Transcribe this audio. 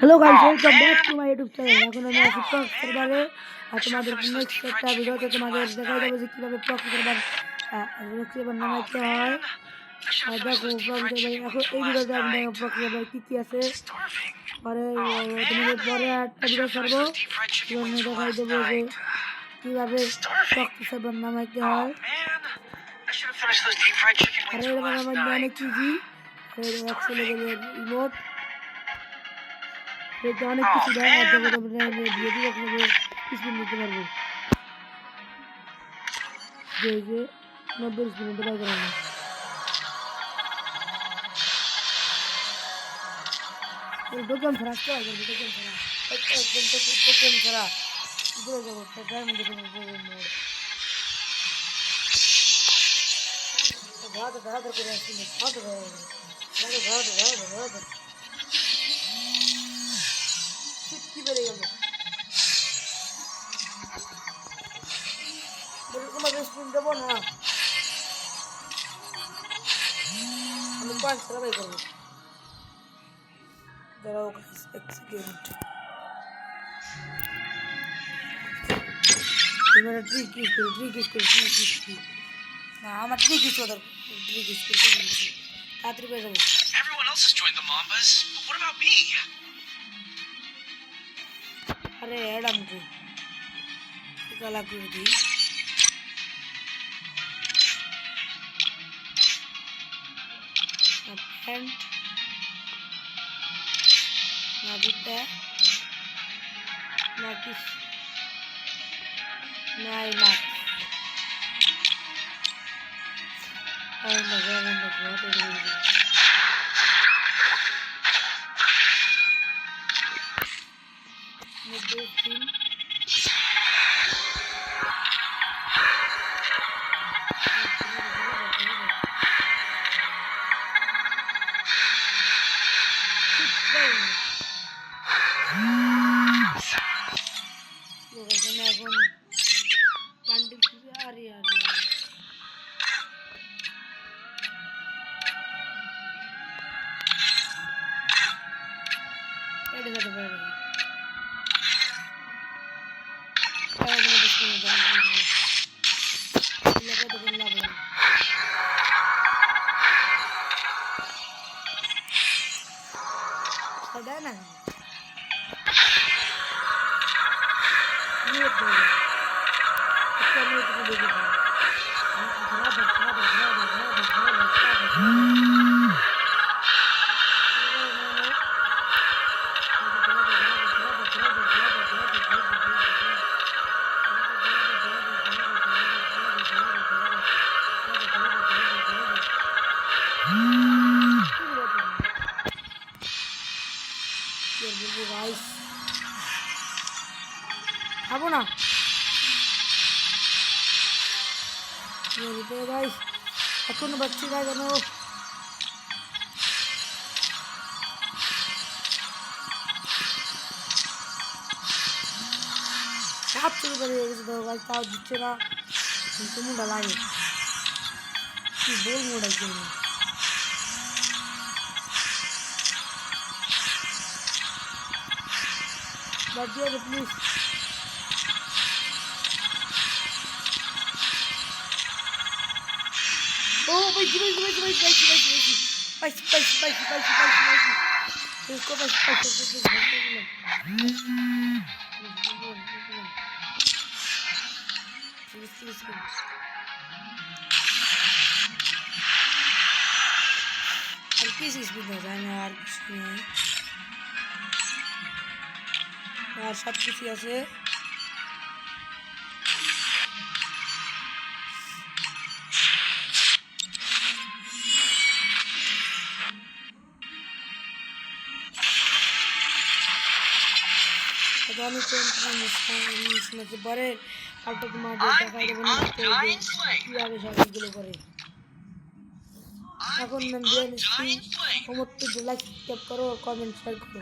Hello guys, welcome back to my YouTube channel. এখন আমি আছি প্রক সার্ভারে আর তোমাদের নেক্সট একটা ভিডিওতে তোমাদের দেখাই দেবো যে কিভাবে প্রক সার্ভার নামাইতে হয়। আর দেখো প্রক সার্ভার এখন এই ভিডিওতে আমি দেখো প্রক সার্ভার কি আছে। পরে তোমাদের পরে একটা ভিডিও ছাড়বো, সেখানে দেখাই দেবো যে কিভাবে প্রক সার্ভার নামাইতে হয়। আর এর মানে অনেক ইজি, একশো লেভেলের ইমোট অনেক কিছু দেয়। আর দেখো তোমরা দিয়ে দিলে স্পিন নিতে পারবো, যে 90 স্পিন ট্রাই করো না। দোকান ছাড়া ট্রাই করবো, দোকান ছাড়া একদম দোকান ছাড়া ঘুরে যাবো ট্রাই মধ্যে ঘাড়া করে আসছি ঘাড়া কি বেড়ে গেল তোমার স্পিন দেবো না, আমি পয়েন্ট ছাড়া বাই করবো। দাঁড়াও এক সেকেন্ড, এবারে ট্রিক ইউজ করি না, আমার ট্রিক ইউজ করি তাড়াতাড়ি পেয়ে যাবো। আরে অ্যাডামকে গালা করে দিই। প্যান্ট না দিতে না কি নাই না এখন বান্ডিল আরে এটা যেতে পারে না খাবো না গাইস, এখনো বাচ্চি না কেন? সাত চলে বেরিয়ে গেছে তো গাইস, তাও দিচ্ছে না, কিন্তু মুন্ডা লাগে কি বলবো ওটার জন্য। বাদ দিয়ে প্লিজ, ও পাইছি আর কি স্পিড না যায় না, আর কিছু নেই, আর সব কিছু আছে। আমি শুনেছি পরে একটা তোমাদের দেখাই দেবো কীভাবে সবগুলো করে। এখন সমস্ত লাইক সাবস্ক্রাইব করো, কমেন্ট শেয়ার করো।